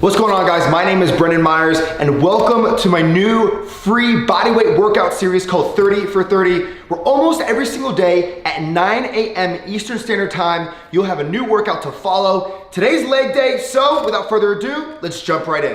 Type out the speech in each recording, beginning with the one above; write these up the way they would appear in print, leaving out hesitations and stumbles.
What's going on, guys? My name is Brendan Myers and welcome to my new free bodyweight workout series called 30 for 30, where almost every single day at 9 a.m. Eastern Standard Time, you'll have a new workout to follow. Today's leg day, so without further ado, let's jump right in.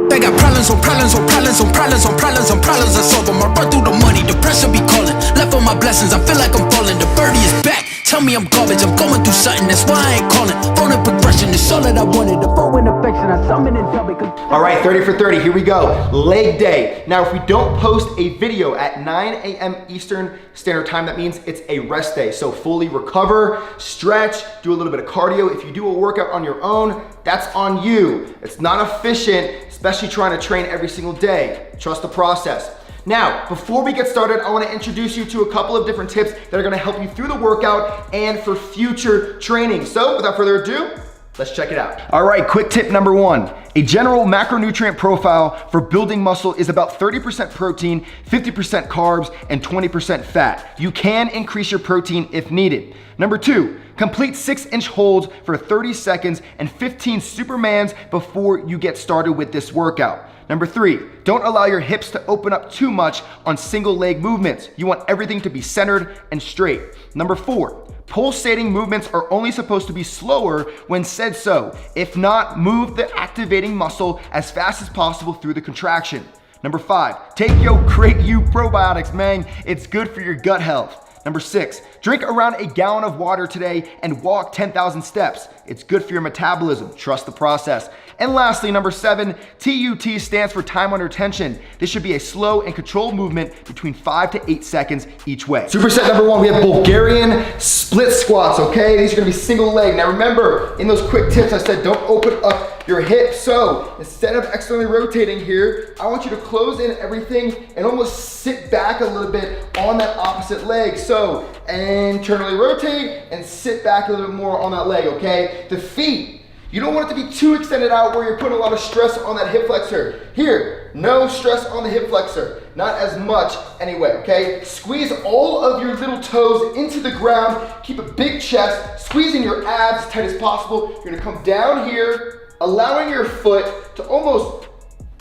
They got problems on problems on problems on problems on problems on problems. I solve them. I run through the money, the pressure be calling. Left on my blessings, I feel like I'm falling. The birdie is back. Tell me I'm garbage, I'm going through something, that's why I ain't calling. Phone and progression is all that I wanted. The phone and affection, I summon and tell me. All right, 30 for 30, here we go. Leg day. Now, if we don't post a video at 9 a.m. Eastern Standard Time, that means it's a rest day. So fully recover, stretch, do a little bit of cardio. If you do a workout on your own, that's on you. It's not efficient, especially trying to train every single day. Trust the process. Now, before we get started, I want to introduce you to a couple of different tips that are going to help you through the workout and for future training. So without further ado, let's check it out. All right, quick tip number one. A general macronutrient profile for building muscle is about 30% protein, 50% carbs, and 20% fat. You can increase your protein if needed. Number two, complete 6-inch holds for 30 seconds and 15 Supermans before you get started with this workout. Number three, don't allow your hips to open up too much on single leg movements. You want everything to be centered and straight. Number four, pulsating movements are only supposed to be slower when said so. If not, move the activating muscle as fast as possible through the contraction. Number five, take your Great U probiotics, man. It's good for your gut health. Number six, drink around a gallon of water today and walk 10,000 steps. It's good for your metabolism. Trust the process. And lastly, number seven, TUT stands for time under tension. This should be a slow and controlled movement between 5 to 8 seconds each way. Superset number one, we have Bulgarian split squats, okay? These are gonna be single leg. Now remember, in those quick tips, I said don't open up your hips. So instead of externally rotating here, I want you to close in everything and almost sit back a little bit on that opposite leg. So internally rotate and sit back a little bit more on that leg, okay? The feet, you don't want it to be too extended out where you're putting a lot of stress on that hip flexor. Here, no stress on the hip flexor. Not as much anyway, okay? Squeeze all of your little toes into the ground. Keep a big chest, squeezing your abs as tight as possible. You're gonna come down here, allowing your foot to almost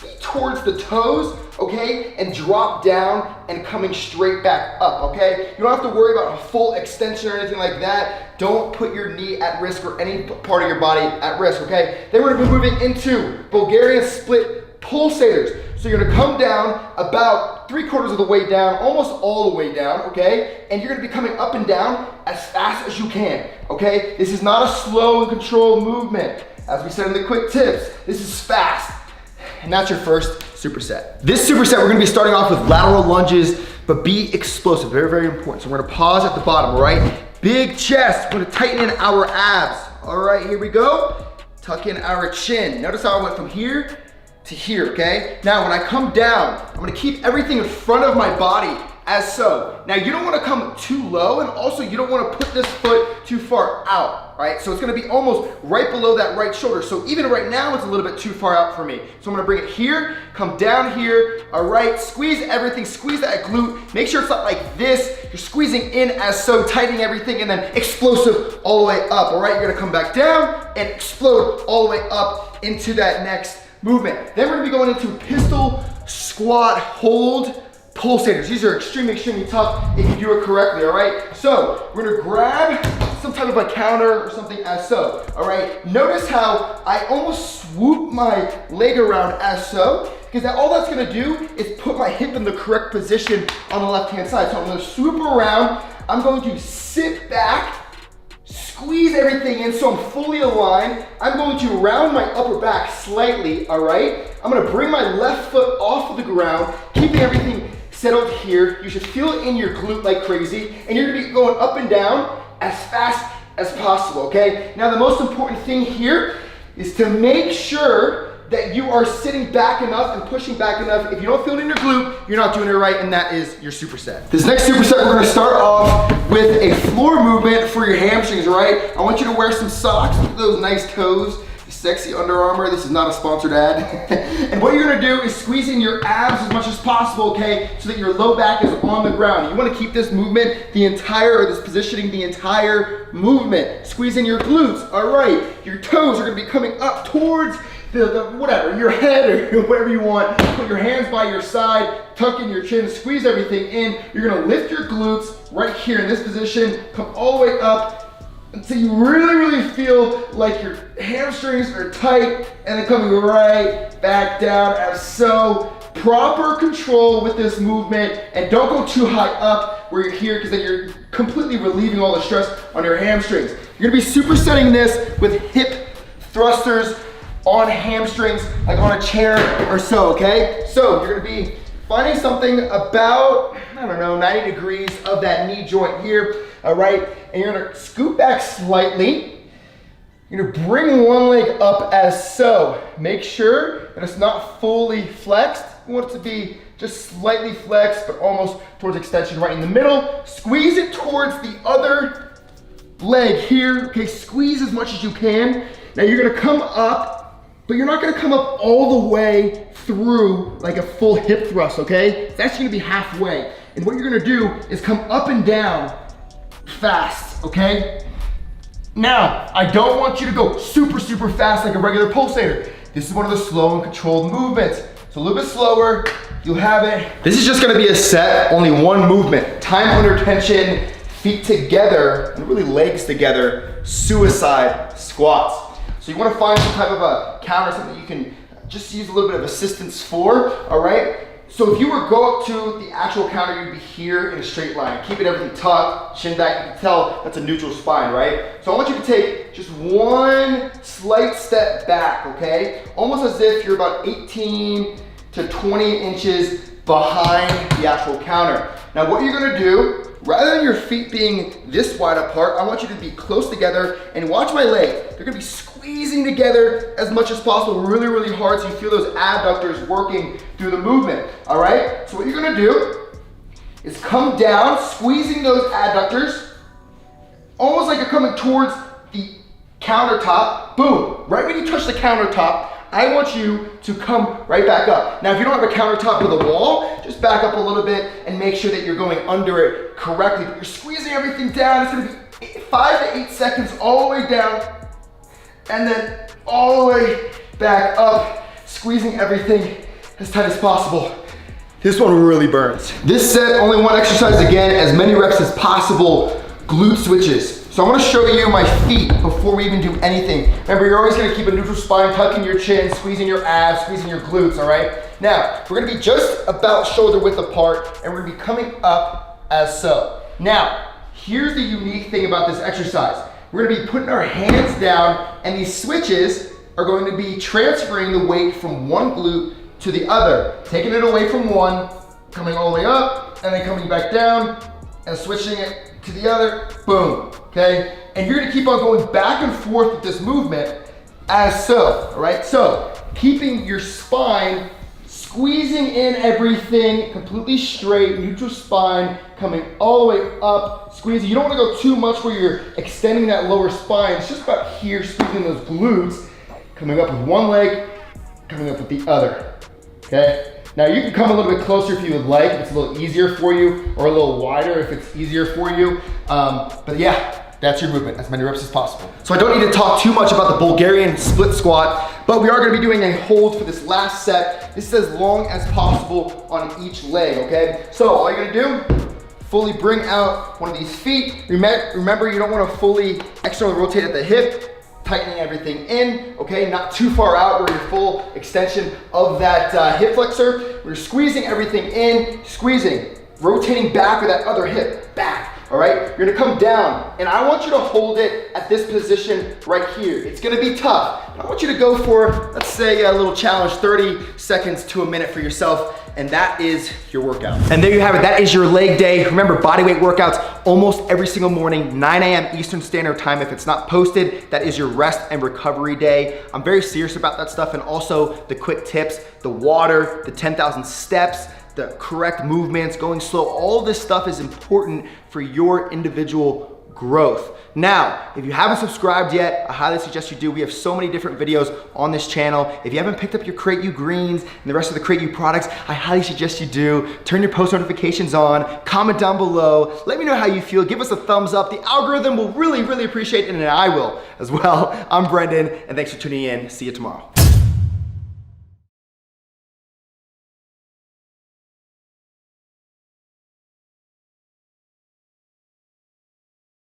be towards the toes, okay? And drop down and coming straight back up, okay? You don't have to worry about a full extension or anything like that. Don't put your knee at risk or any part of your body at risk, okay? Then we're gonna be moving into Bulgarian split pulsators. So you're gonna come down about 3/4 of the way down, almost all the way down, okay? And you're gonna be coming up and down as fast as you can, okay? This is not a slow and controlled movement. As we said in the quick tips, this is fast. And that's your first superset. This superset, we're gonna be starting off with lateral lunges, but be explosive, very, very important. So we're gonna pause at the bottom, all right? Big chest, we're gonna tighten in our abs. All right, here we go. Tuck in our chin. Notice how I went from here to here, okay? Now, when I come down, I'm gonna keep everything in front of my body as so. Now, you don't wanna come too low, and also you don't wanna put this foot too far out, right? So it's gonna be almost right below that right shoulder. So even right now, it's a little bit too far out for me. So I'm gonna bring it here, come down here, all right? Squeeze everything, squeeze that glute. Make sure it's not like this. You're squeezing in as so, tightening everything, and then explosive all the way up, all right? You're gonna come back down and explode all the way up into that next movement. Then we're gonna be going into pistol squat hold pulsators. These are extremely, extremely tough if you do it correctly, all right? So we're gonna grab some type of a counter or something as so, all right? Notice how I almost swoop my leg around as so, because all that's gonna do is put my hip in the correct position on the left-hand side. So I'm gonna swoop around, I'm going to sit back, squeeze everything in so I'm fully aligned. I'm going to round my upper back slightly, all right? I'm gonna bring my left foot off of the ground, keeping everything settled here. You should feel it in your glute like crazy, and you're gonna be going up and down as fast as possible, okay? Now, the most important thing here is to make sure that you are sitting back enough and pushing back enough. If you don't feel it in your glute, you're not doing it right, and that is your superset. This next superset, we're gonna start off with a floor movement for your hamstrings, all right? I want you to wear some socks with those nice toes. Sexy Under Armour, this is not a sponsored ad. And what you're gonna do is squeeze in your abs as much as possible, okay? So that your low back is on the ground. You wanna keep this movement or this positioning the entire movement. Squeeze in your glutes, all right. Your toes are gonna be coming up towards whatever, your head or whatever you want. Put your hands by your side, tuck in your chin, squeeze everything in. You're gonna lift your glutes right here in this position, come all the way up until you really feel like your hamstrings are tight, and then coming right back down as so. Proper control with this movement, and don't go too high up where you're here, because then you're completely relieving all the stress on your hamstrings. You're gonna be supersetting this with hip thrusters on hamstrings, like on a chair or so, okay? So you're gonna be finding something about, I don't know, 90 degrees of that knee joint here, all right? And you're gonna scoot back slightly. You're gonna bring one leg up as so. Make sure that it's not fully flexed. You want it to be just slightly flexed, but almost towards extension right in the middle. Squeeze it towards the other leg here. Okay, squeeze as much as you can. Now you're gonna come up, but you're not gonna come up all the way through like a full hip thrust, okay? It's actually gonna be halfway. And what you're gonna do is come up and down fast, okay? Now, I don't want you to go super fast like a regular pulsator. This is one of the slow and controlled movements. So a little bit slower, you'll have it. This is just gonna be a set, only one movement. Time under tension, feet together, and really legs together, suicide squats. So you wanna find some type of a counter, something you can just use a little bit of assistance for, all right? So if you were to go up to the actual counter, you'd be here in a straight line. Keeping everything tucked, chin back, you can tell that's a neutral spine, right? So I want you to take just one slight step back, okay? Almost as if you're about 18 to 20 inches behind the actual counter. Now what you're gonna do, rather than your feet being this wide apart, I want you to be close together and watch my leg. They're gonna be squeezing together as much as possible, really hard, so you feel those adductors working through the movement, all right? So what you're gonna do is come down, squeezing those adductors, almost like you're coming towards the countertop. Boom, right when you touch the countertop, I want you to come right back up. Now, if you don't have a countertop with a wall, just back up a little bit and make sure that you're going under it correctly. But you're squeezing everything down. It's gonna be 5 to 8 seconds all the way down, and then all the way back up, squeezing everything as tight as possible. This one really burns. This set, only one exercise again, as many reps as possible, glute switches. So I want to show you my feet before we even do anything. Remember, you're always going to keep a neutral spine, tucking your chin, squeezing your abs, squeezing your glutes, all right? Now, we're going to be just about shoulder width apart, and we're going to be coming up as so. Now, here's the unique thing about this exercise. We're going to be putting our hands down, and these switches are going to be transferring the weight from one glute to the other, taking it away from one, coming all the way up, and then coming back down, and switching it to the other, boom, okay? And you're gonna keep on going back and forth with this movement as so, all right? So, keeping your spine, squeezing in everything, completely straight, neutral spine, coming all the way up, squeezing. You don't wanna go too much where you're extending that lower spine. It's just about here, squeezing those glutes, coming up with one leg, coming up with the other, okay? Now you can come a little bit closer if you would like, if it's a little easier for you, or a little wider if it's easier for you. But yeah, that's your movement, as many reps as possible. So I don't need to talk too much about the Bulgarian split squat, but we are gonna be doing a hold for this last set. This is as long as possible on each leg, okay? So all you're gonna do, fully bring out one of these feet. Remember, you don't wanna fully externally rotate at the hip, tightening everything in, okay? Not too far out where you're full extension of that hip flexor. We're squeezing everything in, squeezing, rotating back with that other hip, back, all right? You're gonna come down, and I want you to hold it at this position right here. It's gonna be tough. I want you to go for, let's say, a little challenge, 30 seconds to a minute for yourself, and that is your workout. And there you have it, that is your leg day. Remember, bodyweight workouts almost every single morning, 9 a.m. Eastern Standard Time. If it's not posted, that is your rest and recovery day. I'm very serious about that stuff, and also the quick tips, the water, the 10,000 steps, the correct movements, going slow. All this stuff is important for your individual growth. Now, if you haven't subscribed yet, I highly suggest you do. We have so many different videos on this channel. If you haven't picked up your Create You greens and the rest of the Create You products, I highly suggest you do. Turn your post notifications on, comment down below, let me know how you feel, give us a thumbs up. The algorithm will really appreciate it, and I will as well. I'm Brendan, and thanks for tuning in. See you tomorrow.